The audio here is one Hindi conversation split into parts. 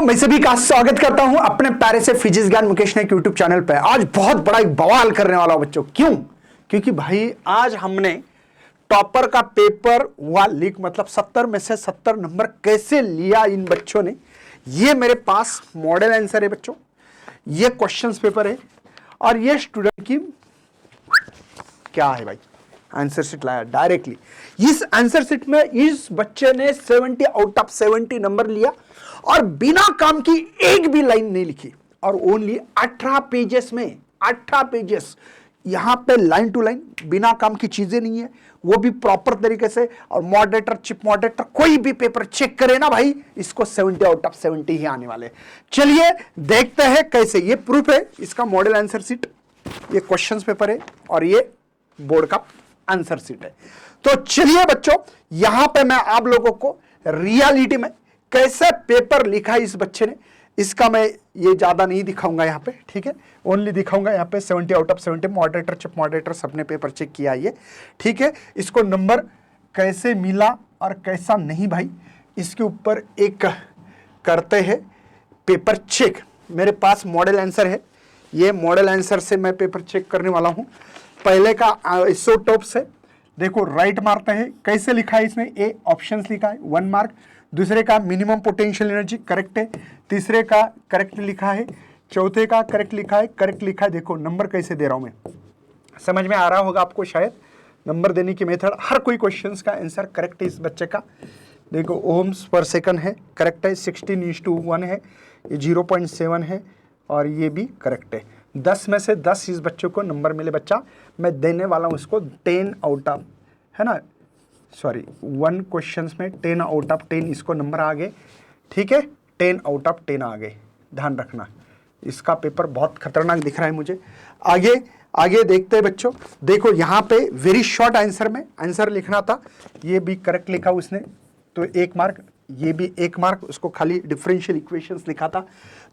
मैं सभी का स्वागत करता हूं अपने प्यारे से फिजिक्स ज्ञान मुकेश नायक यूट्यूब चैनल पे। आज बहुत बड़ा एक बवाल करने वाला हूं बच्चों। क्यों? क्योंकि भाई आज हमने टॉपर का पेपर हुआ लीक, मतलब 70 में से 70 नंबर कैसे लिया इन बच्चों ने। ये मेरे पास मॉडल आंसर है बच्चों, ये क्वेश्चंस पेपर है और ये स्टूडेंट की क्या है भाई, आंसर शीट लाया डायरेक्टली। इस आंसर शीट में इस बच्चे ने 70 आउट ऑफ 70 नंबर लिया और बिना काम की एक भी लाइन नहीं लिखी और ओनली 18 पेजेस में 18 पेजेस यहां पे लाइन टू लाइन बिना काम की चीजें नहीं है, वो भी प्रॉपर तरीके से। और मॉडरेटर चिप मॉडरेटर कोई भी पेपर चेक करे ना भाई, इसको 70 आउट ऑफ 70 ही आने वाले। चलिए देखते हैं कैसे। ये प्रूफ है, इसका मॉडल आंसर शीट, ये क्वेश्चंस पेपर है और ये बोर्ड का आंसर शीट है। तो चलिए बच्चों, यहां पे मैं आप लोगों को रियलिटी में कैसे पेपर लिखा है इस बच्चे ने, इसका मैं ये ज्यादा नहीं दिखाऊंगा यहाँ पे, ठीक है। ओनली दिखाऊंगा यहाँ पे 70 out of 70 moderator chip moderator सबने पेपर चेक किया ये, ठीक है। इसको नंबर कैसे मिला और कैसा नहीं भाई, इसके ऊपर एक करते हैं पेपर चेक। मेरे पास मॉडल आंसर है, ये मॉडल आंसर से मैं पेपर चेक करने वाला हूँ। पहले का आइसोटोप से देखो राइट मारते हैं, कैसे लिखा है इसमें, ए ऑप्शंस लिखा है 1 मार्क, दूसरे का मिनिमम पोटेंशियल एनर्जी करेक्ट है, तीसरे का करेक्ट लिखा है, चौथे का करेक्ट लिखा है, करेक्ट लिखा है। देखो नंबर कैसे दे रहा हूं मैं, समझ में आ रहा होगा आपको शायद नंबर देने की मेथड। हर कोई क्वेश्चंस का आंसर करेक्ट है इस बच्चे का। देखो ओम्स पर सेकंड है, करेक्ट है, 16:1 है, ये 0.7 है और ये भी करेक्ट है। 10 में से 10 इस बच्चे को नंबर मिले बच्चा, मैं देने वाला हूँ इसको 10 आउट ऑफ, है ना, सॉरी 1 क्वेश्चंस में 10 आउट ऑफ 10 इसको नंबर आ गए, ठीक है, 10 आउट ऑफ 10 आ गए। ध्यान रखना, इसका पेपर बहुत खतरनाक दिख रहा है मुझे। आगे आगे देखते हैं बच्चों। देखो यहाँ पे वेरी शॉर्ट आंसर में आंसर लिखना था, ये भी करेक्ट लिखा उसने तो 1 मार्क, ये भी 1 मार्क, उसको खाली डिफरेंशियल इक्वेशंस लिखा था।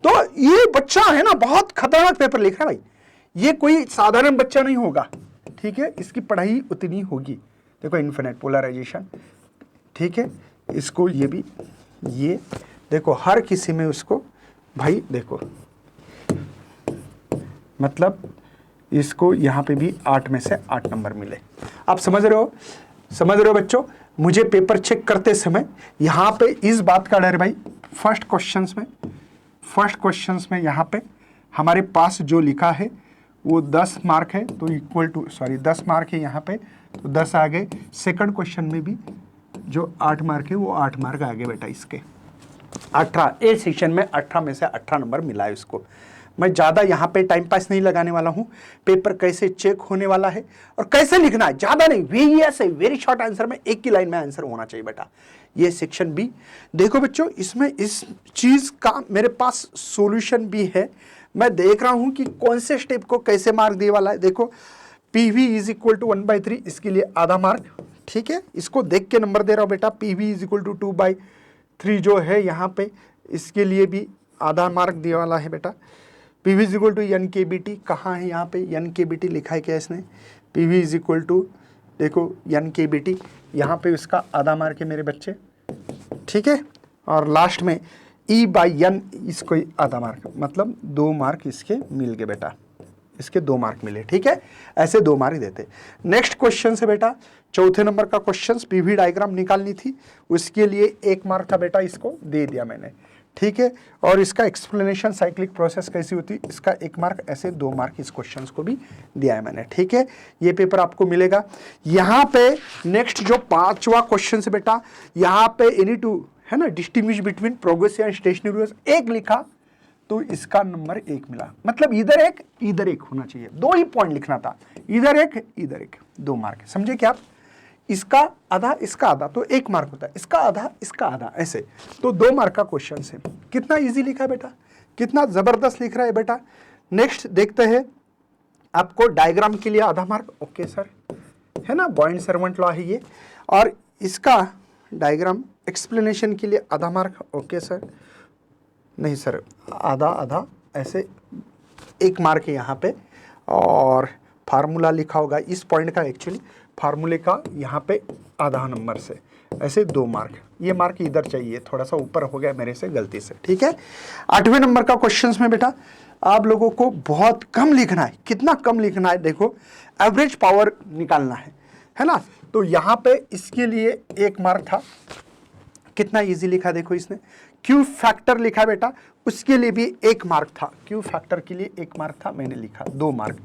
तो ये बच्चा है ना बहुत खतरनाक पेपर लिख रहा है भाई, ये कोई साधारण बच्चा नहीं होगा, ठीक है, इसकी पढ़ाई उतनी होगी। देखो इन्फिनिट पोलराइजेशन, ठीक है, इसको ये भी, ये देखो हर किसी में उसको भाई देखो, मतलब इसको यहाँ पे भी 8 में से 8 नंबर मिले। आप समझ रहे हो, समझ रहे हो बच्चों। मुझे पेपर चेक करते समय यहाँ पे इस बात का डर भाई, फर्स्ट क्वेश्चंस में यहाँ पे हमारे पास जो लिखा है वो 10 मार्क है, तो इक्वल टू 10 मार्क है यहाँ पे, तो 10 आ गए। सेकंड क्वेश्चन में भी जो 8 मार्क है वो 8 मार्क आ गए बेटा इसके। 18 ए सेक्शन में 18 में से 18 नंबर मिला है उसको। मैं ज़्यादा यहाँ पे टाइम पास नहीं लगाने वाला हूँ, पेपर कैसे चेक होने वाला है और कैसे लिखना है, ज़्यादा नहीं, VES है, वेरी शॉर्ट आंसर में एक ही लाइन में आंसर होना चाहिए बेटा। ये सेक्शन बी देखो बच्चों, इसमें इस चीज़ का मेरे पास सॉल्यूशन भी है। मैं देख रहा हूँ कि कौन से स्टेप को कैसे मार्क दिए वाला है। देखो PV इज इक्वल टू 1/3, इसके लिए आधा मार्क, ठीक है, इसको देख के नंबर दे रहा हूँ बेटा। PV इज इक्वल टू 2/3 जो है यहाँ पे, इसके लिए भी आधा मार्क दिए वाला है बेटा। PV is equal to NKBT, कहाँ है यहाँ पे NKBT लिखा है क्या इसने, PV इज इक्वल टू देखो NKBT, यहाँ पे उसका आधा मार्क है मेरे बच्चे, ठीक है। और लास्ट में E/N, इसको आधा मार्क, मतलब 2 मार्क इसके मिल गए बेटा, इसके 2 मार्क मिले, ठीक है, ऐसे 2 मार्क देते। नेक्स्ट क्वेश्चन से बेटा, चौथे नंबर का क्वेश्चन, PV डायग्राम निकालनी थी, उसके लिए 1 मार्क का बेटा इसको दे दिया मैंने, ठीक है। और इसका एक्सप्लेनेशन साइक्लिक प्रोसेस कैसी होती, इसका 1 मार्क, ऐसे 2 मार्क इस क्वेश्चन को भी दिया है मैंने, ठीक है। ये पेपर आपको मिलेगा। यहाँ पे नेक्स्ट जो 5वां क्वेश्चन है बेटा, यहाँ पे एनी टू, है ना, distinguish between progressive and stationery waves, 1 लिखा तो इसका नंबर 1 मिला, मतलब इधर एक होना चाहिए, 2 ही पॉइंट लिखना था, इधर एक 2 मार्क, समझे क्या आप। इसका आधा इसका आधा तो 1 मार्क होता है, इसका आधा ऐसे, तो 2 मार्क का क्वेश्चन है। कितना इजी लिखा है बेटा, कितना जबरदस्त लिख रहा है बेटा। नेक्स्ट देखते हैं, आपको डायग्राम के लिए आधा मार्क, ओके सर, है ना, बॉयंट सर्वेंट लॉ है ये। और इसका डायग्राम एक्सप्लेनेशन के लिए आधा मार्क, ओके सर, नहीं सर, आधा ऐसे 1 मार्क है यहाँ पे। और फार्मूला लिखा होगा इस पॉइंट का, एक्चुअली फार्मूले का यहाँ पे आधा नंबर से, ऐसे 2 मार्क। ये मार्क इधर चाहिए, थोड़ा सा ऊपर हो गया मेरे से गलती से, ठीक है। 8वें नंबर का क्वेश्चंस में बेटा आप लोगों को बहुत कम लिखना है। कितना कम लिखना है देखो, एवरेज पावर निकालना है ना। तो यहाँ पे इसके लिए 1 मार्क था, कितना इजी लिखा देखो इसने। क्यू फैक्टर लिखा बेटा, उसके लिए भी 1 मार्क था। क्यू फैक्टर के लिए 1 मार्क था, मैंने लिखा 2 मार्क।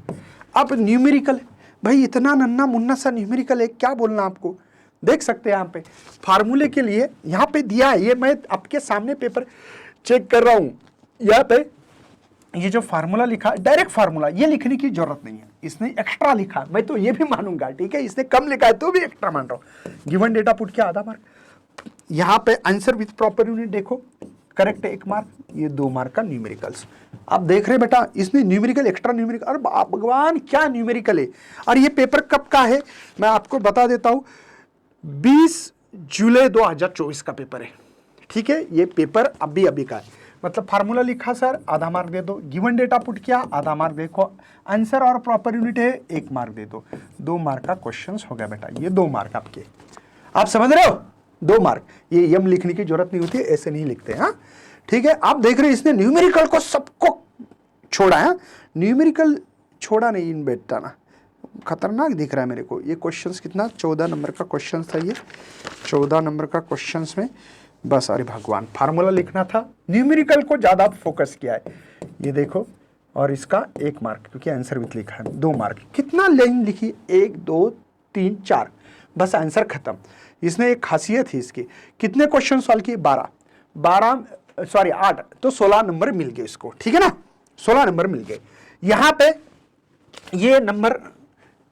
अब न्यूमेरिकल, भाई इतना नन्ना मुन्ना सा न्यूमेरिकल है, क्या बोलना आपको। देख सकते हैं यहाँ पे फार्मूले के लिए यहाँ पे दिया है, ये मैं आपके सामने पेपर चेक कर रहा हूँ। यहाँ पे ये जो फार्मूला लिखा, डायरेक्ट फार्मूला, ये लिखने की जरूरत नहीं है, इसने एक्स्ट्रा लिखा, मैं तो ये भी मानूंगा, ठीक है। इसने कम लिखा है तो भी एक्स्ट्रा मान रहा हूँ। गिवन डेटा पुट किया, आधा मार्क। यहाँ पे आंसर विथ प्रॉपर यूनिट देखो, करेक्ट 1 मार्क, ये 2 मार्क का न्यूमेरिकल्स। आप देख रहे बेटा इसने न्यूमेरिकल, एक्स्ट्रा न्यूमेरिकल, अरे भगवान क्या न्यूमेरिकल है। और ये पेपर कब का है मैं आपको बता देता हूँ, 20 जुलाई 2024 का पेपर है, ठीक है। ये पेपर अभी का है। मतलब फार्मूला लिखा सर, आधा मार्क दे दो। गिवन डेटा पुट किया, आधा मार्क देखो। आंसर और प्रॉपर यूनिट है, 1 मार्क दे दो। 2 मार्क का क्वेश्चन हो गया बेटा, ये 2 मार्क आपके। आप समझ रहे हो, 2 मार्क। ये यम लिखने की जरूरत नहीं होती, ऐसे नहीं लिखते, हाँ ठीक है। आप देख रहे हैं इसने न्यूमेरिकल को सबको छोड़ा है, न्यूमेरिकल छोड़ा नहीं इन बेटा ना, खतरनाक दिख रहा है मेरे को। ये क्वेश्चंस कितना, 14 नंबर का क्वेश्चन था ये, 14 नंबर का क्वेश्चंस में बस, अरे भगवान फार्मूला लिखना था, न्यूमेरिकल को ज्यादा फोकस किया है। ये देखो, और इसका 1 मार्क क्योंकि आंसर विथ लिखा है। 2 मार्क, कितना लाइन लिखी, 1 2 3 4, बस आंसर खत्म। इसने एक खासियत है इसकी, कितने क्वेश्चन सॉल्व किए, 8, तो 16 नंबर मिल गए इसको, ठीक है ना, 16 नंबर मिल गए। यहाँ पे ये नंबर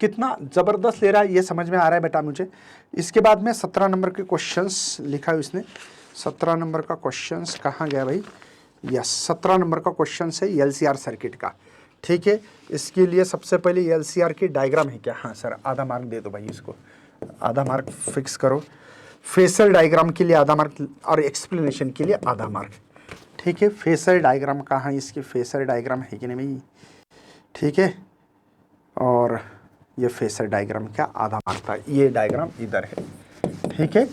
कितना जबरदस्त ले रहा है, ये समझ में आ रहा है बेटा मुझे। इसके बाद में 17 नंबर के क्वेश्चंस लिखा है इसने। 17 नंबर का क्वेश्चंस कहाँ गया भाई, यस 17 नंबर का क्वेश्चन है एलसीआर सर्किट का, ठीक है। इसके लिए सबसे पहले एलसीआर की डायग्राम है क्या, हाँ सर, आधा मार्क दे दो भाई इसको, आधा मार्क फिक्स करो। फेसर डायग्राम के लिए आधा मार्क और एक्सप्लेनेशन के लिए आधा मार्क, ठीक है। फेसर डायग्राम कहाँ, इसकी फेसर डायग्राम है कि नहीं भाई, ठीक है। और ये फेसर डायग्राम का आधा मार्क था, ये डायग्राम इधर है, ठीक है।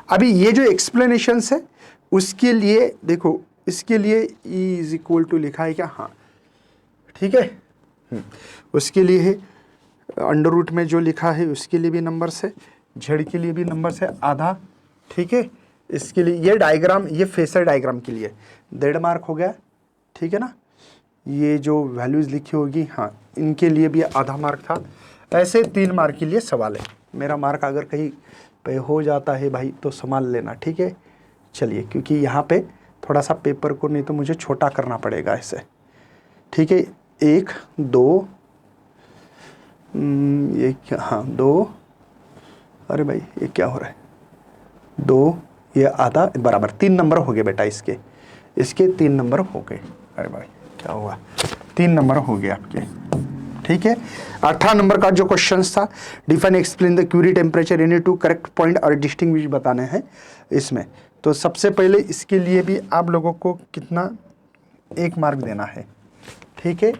अभी ये जो एक्सप्लेनेशंस है उसके लिए देखो, इसके लिए E इज इक्वल टू लिखा है क्या, हाँ ठीक है। उसके लिए है अंडर रूट में जो लिखा है उसके लिए भी नंबर्स है, जेड के लिए भी नंबर्स है आधा, ठीक है। इसके लिए ये डायग्राम, ये फेसर डायग्राम के लिए 1.5 मार्क हो गया, ठीक है ना। ये जो वैल्यूज लिखी होगी, हाँ इनके लिए भी आधा मार्क था। ऐसे 3 मार्क के लिए सवाल है। मेरा मार्क अगर कहीं पे हो जाता है भाई तो संभाल लेना, ठीक है। चलिए, क्योंकि यहाँ पे थोड़ा सा पेपर को नहीं तो मुझे छोटा करना पड़ेगा ऐसे, ठीक है। 1 2 ये क्या, हाँ 2, अरे भाई ये क्या हो रहा है, 2 ये आधा बराबर 3 नंबर हो गए बेटा इसके 3 नंबर हो गए। अरे भाई क्या हुआ, 3 नंबर हो गए आपके, ठीक है। 18 नंबर का जो क्वेश्चन था, define explain the Curie temperature any two correct point और डिस्टिंग्विश बताने हैं इसमें। तो सबसे पहले इसके लिए भी आप लोगों को कितना, 1 मार्क देना है, ठीक है।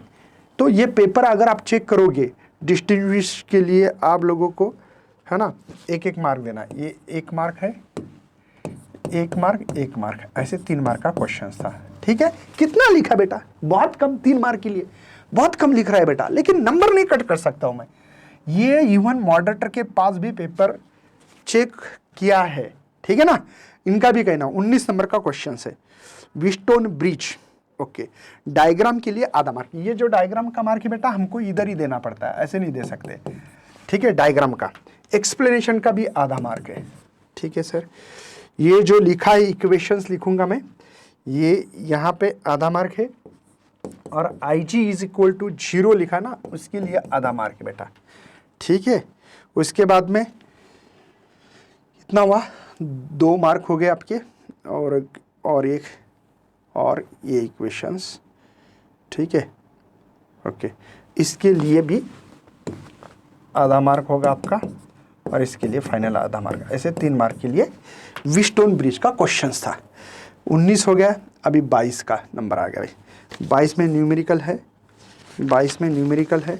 तो ये पेपर अगर आप चेक करोगे, डिस्टिंग्विश के लिए आप लोगों को है ना 1 मार्क देना। ये 1 मार्क है, 1 मार्क 1 मार्क, ऐसे 3 मार्क का क्वेश्चन था, ठीक है। कितना लिखा बेटा, बहुत कम, 3 मार्क के लिए बहुत कम लिख रहा है बेटा, लेकिन नंबर नहीं कट कर सकता हूं मैं। ये इवन मॉडरेटर के पास भी पेपर चेक किया है, ठीक है ना। इनका भी कहना 19 नंबर का क्वेश्चन है, विस्टोन ब्रिज, ओके। डायग्राम के लिए आधा मार्क। ये जो डायग्राम का मार्क है बेटा हमको इधर ही देना पड़ता है, ऐसे नहीं दे सकते, ठीक है। डायग्राम का, एक्सप्लेनेशन का भी आधा मार्क है, ठीक है सर। ये जो लिखा है इक्वेशंस लिखूंगा मैं, ये यहाँ पे आधा मार्क है, और IG इज इक्वल टू 0 लिखा ना, उसके लिए आधा मार्क है बेटा, ठीक है। उसके बाद में कितना हुआ, 2 मार्क हो गए आपके, और ये इक्वेशंस, ठीक है, ओके। इसके लिए भी आधा मार्क होगा आपका, और इसके लिए फाइनल आधा मार्क, ऐसे 3 मार्क के लिए विस्टोन ब्रिज का क्वेश्चन था। 19 हो गया, अभी 22 का नंबर आ गया भाई। 22 में न्यूमेरिकल है, 22 में न्यूमेरिकल है।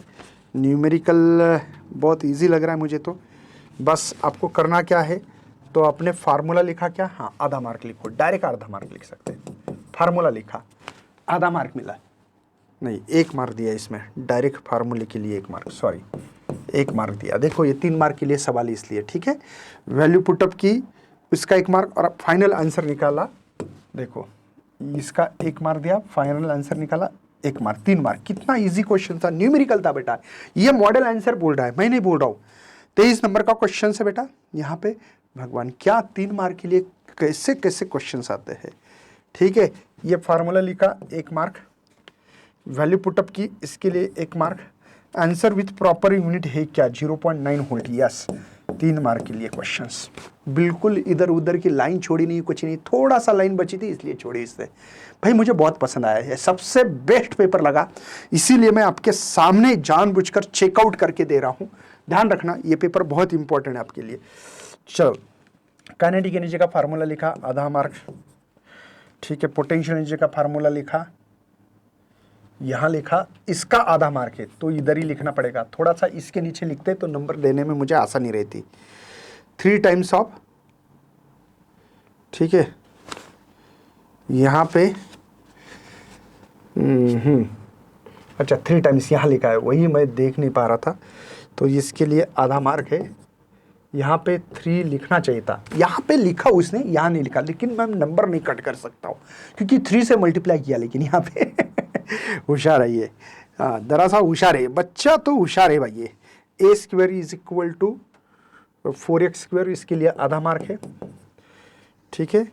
न्यूमेरिकल बहुत इजी लग रहा है मुझे तो। बस आपको करना क्या है, तो आपने फार्मूला लिखा क्या, हाँ आधा मार्क लिखो, डायरेक्ट आधा मार्क लिख सकते हैं। फार्मूला लिखा, आधा मार्क मिला, नहीं 1 मार्क दिया इसमें, डायरेक्ट फार्मूले के लिए 1 मार्क, सॉरी 1 मार्क दिया। देखो ये 3 मार्क के लिए सवाल इसलिए, ठीक है। वैल्यू पुटअप की, उसका 1 मार्क, और फाइनल आंसर निकाला, देखो इसका 1 मार्क दिया, फाइनल आंसर निकाला 1 मार्क, 3 मार्क। कितना इजी क्वेश्चन था, न्यूमेरिकल था बेटा। ये मॉडल आंसर बोल रहा है, मैं नहीं बोल रहा हूँ। 23 नंबर का क्वेश्चन है बेटा यहाँ पे। भगवान क्या 3 मार्क के लिए कैसे कैसे क्वेश्चन आते हैं, ठीक है। ये फार्मूला लिखा 1 मार्क, वैल्यू पुटअप की इसके लिए 1 mark, answer with proper unit है क्या 0.9 वोल्ट, यस 3 मार्क के लिए क्वेश्चंस। बिल्कुल इधर उधर की लाइन छोड़ी नहीं, कुछ नहीं, थोड़ा सा लाइन बची थी इसलिए छोड़ी इससे। भाई मुझे बहुत पसंद आया है, सबसे बेस्ट पेपर लगा, इसीलिए मैं आपके सामने जानबूझकर चेकआउट करके दे रहा हूँ। ध्यान रखना ये पेपर बहुत इंपॉर्टेंट है आपके लिए। चलो काइनेटिक एनर्जी का फार्मूला लिखा, आधा मार्क, ठीक है। पोटेंशियल एनर्जी का फार्मूला लिखा, यहां लिखा, इसका आधा मार्क है तो इधर ही लिखना पड़ेगा। थोड़ा सा इसके नीचे लिखते तो नंबर देने में मुझे आसानी रहती। 3 टाइम्स ऑफ, ठीक है, यहां पे अच्छा 3 टाइम्स यहां लिखा है, वही मैं देख नहीं पा रहा था, तो इसके लिए आधा मार्क है। यहाँ पे 3 लिखना चाहिए था, यहाँ पे लिखा उसने, यहाँ नहीं लिखा, लेकिन मैं नंबर नहीं कट कर सकता हूँ क्योंकि 3 से मल्टीप्लाई किया, लेकिन यहाँ पे होशियार है ये, हाँ दरअसल होशियार है बच्चा, तो होशियार है भाई ये। a² is equal to 4x², इसके लिए आधा मार्क है, ठीक है।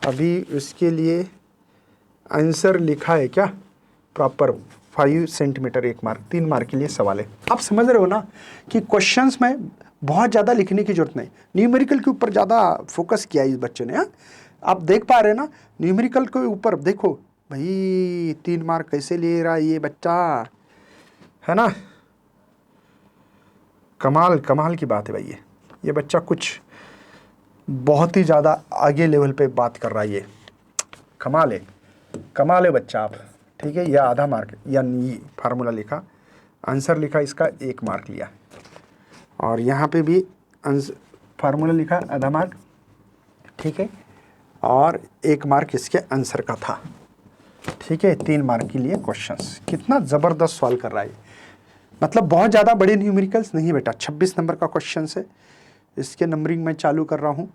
अभी इसके लिए आंसर लिखा है क्या प्रॉपर 5 सेंटीमीटर, 1 मार्क, 3 मार्क के लिए सवाल है। आप समझ रहे हो ना कि क्वेश्चंस में बहुत ज़्यादा लिखने की जरूरत नहीं, न्यूमेरिकल के ऊपर ज़्यादा फोकस किया इस बच्चे ने। हाँ आप देख पा रहे हैं ना, न्यूमेरिकल के ऊपर देखो भाई 3 मार्क कैसे ले रहा है ये बच्चा, है ना। कमाल कमाल की बात है भाई, ये बच्चा कुछ बहुत ही ज़्यादा आगे लेवल पे बात कर रहा है, ये कमाल है बच्चा आप, ठीक है। यह आधा मार्क, यानी फार्मूला लिखा, आंसर लिखा, इसका 1 मार्क लिया, और यहाँ पे भी फार्मूला लिखा आधा मार्क, ठीक है, और 1 मार्क इसके आंसर का था, ठीक है। 3 मार्क के लिए क्वेश्चंस। कितना ज़बरदस्त सवाल कर रहा है, मतलब बहुत ज़्यादा बड़े न्यूमेरिकल्स नहीं बेटा। 26 नंबर का क्वेश्चन है, इसके नंबरिंग मैं चालू कर रहा हूँ।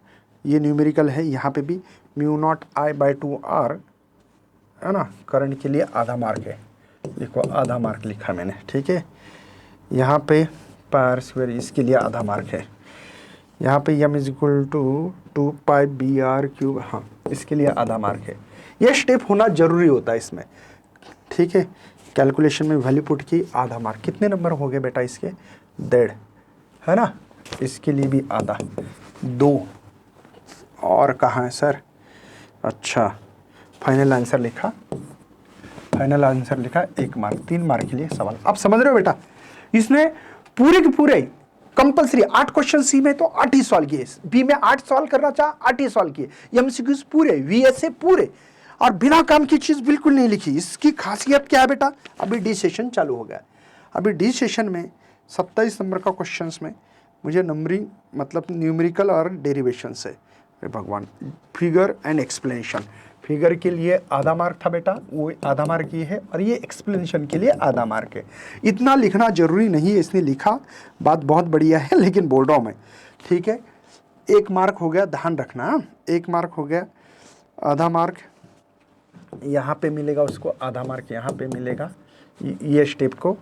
ये न्यूमेरिकल है, यहाँ पे भी μ0I/2R है ना, करंट के लिए आधा मार्क है, देखो आधा मार्क लिखा मैंने, ठीक है। यहाँ पे πr², इसके लिए आधा मार्क है। यहाँ पे m = 2πbr³, हाँ इसके लिए आधा मार्क है। ये स्टेप होना जरूरी होता है इसमें, ठीक है। कैलकुलेशन में वैल्यू पुट की, आधा मार्क। कितने नंबर हो गए बेटा इसके, 1.5 है ना, इसके लिए भी आधा, 2। और कहाँ है सर, अच्छा फाइनल आंसर लिखा, 1 मार्क, 3 मार्क के लिए सवाल। आप समझ रहे हो बेटा, इसने पूरे के पूरे कंपलसरी 8 क्वेश्चन सी में तो 8 ही सॉल्व किए, बी में 8 सॉल्व करना चाहा 8 ही सॉल्व किए, एमसीक्यूज पूरे, वीएसए पूरे, और बिना काम की चीज बिल्कुल नहीं लिखी। इसकी खासियत क्या है बेटा, अभी डी सेशन चालू हो गया। अभी डी सेशन में 27 नंबर का क्वेश्चन में मुझे नंबरिंग मतलब न्यूमेरिकल और डेरिवेशन से, भगवान, फिगर एंड एक्सप्लेनेशन। फिगर के लिए आधा मार्क था बेटा, वो आधा मार्क ये है, और ये एक्सप्लेनेशन के लिए आधा मार्क है। इतना लिखना जरूरी नहीं है, इसने लिखा, बात बहुत बढ़िया है, लेकिन बोल रहा हूँ मैं, ठीक है। 1 मार्क हो गया, ध्यान रखना, 1 मार्क हो गया, आधा मार्क यहाँ पे मिलेगा उसको, आधा मार्क यहाँ पे मिलेगा ये स्टेप को,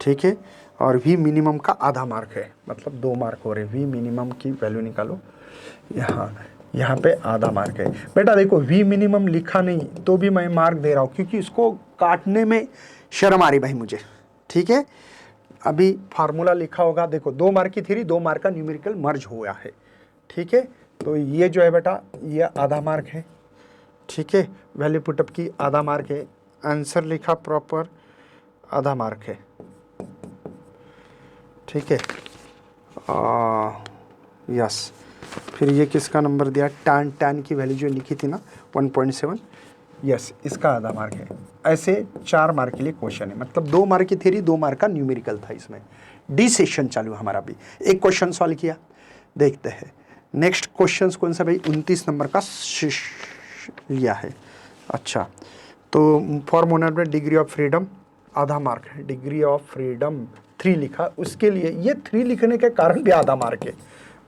ठीक है। और वी मिनिमम का आधा मार्क है, मतलब 2 मार्क हो रहे। वी मिनिमम की वैल्यू निकालो, यहाँ पे आधा मार्क है बेटा। देखो वी मिनिमम लिखा नहीं तो भी मैं मार्क दे रहा हूँ, क्योंकि इसको काटने में शर्म आ रही भाई मुझे, ठीक है। अभी फार्मूला लिखा होगा, देखो 2 मार्क की थ्योरी, 2 मार्क का न्यूमेरिकल मर्ज हुआ है, ठीक है। तो ये जो है बेटा, ये आधा मार्क है, ठीक है। वैल्यू पुटअप की आधा मार्क है, आंसर लिखा प्रॉपर, आधा मार्क है, ठीक है। यस, फिर ये किसका नंबर दिया, टैन की वैल्यू जो लिखी थी ना 1.7, यस इसका आधा मार्क है। ऐसे 4 मार्क के लिए क्वेश्चन है, मतलब 2 मार्क की थ्योरी, 2 मार्क का न्यूमेरिकल था इसमें। डी सेशन चालू हमारा भी, एक क्वेश्चन सॉल्व किया, देखते हैं नेक्स्ट क्वेश्चन कौन सा भाई, 29 नंबर का लिया है। अच्छा, तो फॉर मोनर में डिग्री ऑफ फ्रीडम आधा मार्क है, डिग्री ऑफ फ्रीडम 3 लिखा, उसके लिए ये 3 लिखने के कारण भी आधा मार्क है।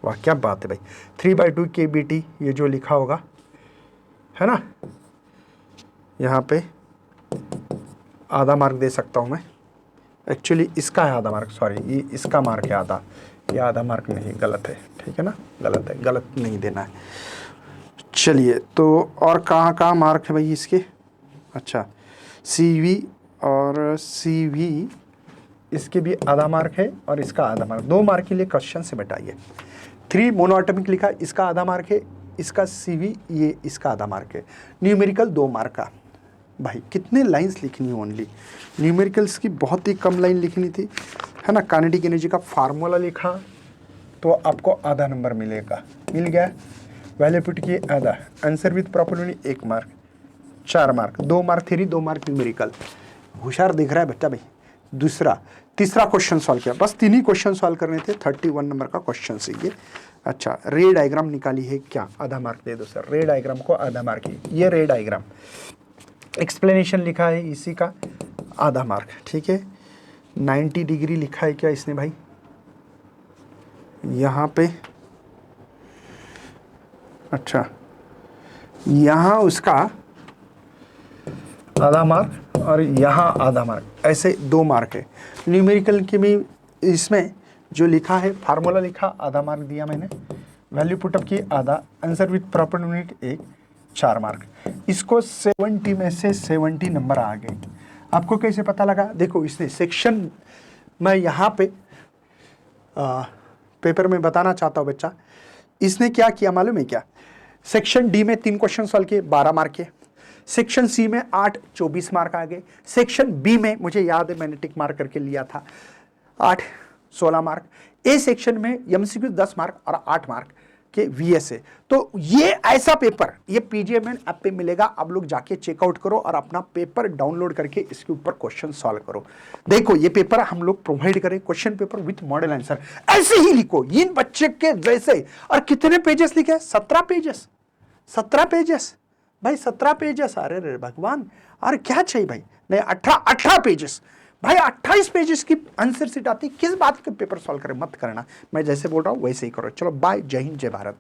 वाह क्या बात है भाई। 3/2 KBT ये जो लिखा होगा है ना, यहाँ पे आधा मार्क दे सकता हूँ मैं। एक्चुअली इसका है आधा मार्क, सॉरी ये इसका मार्क है आधा, ये आधा मार्क नहीं, गलत है, ठीक है ना, गलत है, गलत नहीं देना है। चलिए, तो और कहाँ कहाँ मार्क है भाई इसके। अच्छा, CV और CV इसके भी आधा मार्क है और इसका आधा मार्क, 2 मार्क के लिए क्वेश्चन से बताइए। 3 मोनोएटॉमिक लिखा, इसका आधा मार्क है, इसका CV ये इसका आधा मार्क है। न्यूमेरिकल 2 मार्क का, भाई कितने लाइंस लिखनी है ओनली, न्यूमेरिकल्स की बहुत ही कम लाइन लिखनी थी, है ना। काइनेटिक एनर्जी का फार्मूला लिखा तो आपको आधा नंबर मिलेगा, मिल गया। वैल्यू पुट किए आधा, answer with property 1 mark, 4 mark, 2 mark theory, 2 mark numerical. होशियार दिख रहा है बच्चा भाई। तीसरा क्वेश्चन सॉल्व किया, बस 3 ही क्वेश्चन सॉल्व करने थे, 31 नंबर का क्वेश्चन से ये। अच्छा, रे डायग्राम निकाली है क्या, आधा मार्क दे दो सर, रे डायग्राम को आधा मार्क है, ये रे डायग्राम। एक्सप्लेनेशन लिखा है इसी का, आधा मार्क, ठीक है। 90 डिग्री लिखा है क्या इसने भाई, यहाँ पे। अच्छा, यहाँ उसका आधा मार्क और यहाँ आधा मार्क, ऐसे 2 मार्क है। न्यूमेरिकल के भी इसमें जो लिखा है फार्मूला लिखा, आधा मार्क दिया मैंने, वैल्यू पुटअप की आधा, answer with proper unit 1, 4 mark. इसको 70 में से 70 नंबर आ गए। आपको कैसे पता लगा, देखो इसने सेक्शन, मैं यहाँ पे पेपर में बताना चाहता हूँ बच्चा, इसने क्या किया मालूम है क्या, सेक्शन डी में 3 क्वेश्चन सॉल्व किए, 12 मार्क के। सेक्शन सी में 8, 24 मार्क आ गए। सेक्शन बी में मुझे याद है मैंने टिक मार्क करके लिया था, 8, 16 मार्क। ए सेक्शन में एमसीक्यू 10 मार्क और 8 मार्क के VS है। तो ये ऐसा पेपर ये PGMN ऐप पे मिलेगा, आप लोग जाके चेकआउट करो और अपना पेपर डाउनलोड करके इसके ऊपर क्वेश्चन सॉल्व करो। देखो ये पेपर हम लोग प्रोवाइड करें, question paper with model answer, ऐसे ही लिखो इन बच्चे के जैसे। और कितने पेजेस लिखे, 17 पेजेस, 17 पेजेस भाई, 17 पेजेस। अरे रे भगवान, अरे क्या चाहिए भाई, नहीं 18 पेजेस भाई, 28 पेजेस की आंसर शीट आती, किस बात के पेपर सॉल्व करें, मत करना। मैं जैसे बोल रहा हूँ वैसे ही करो। चलो बाय, जय हिंद, जय भारत।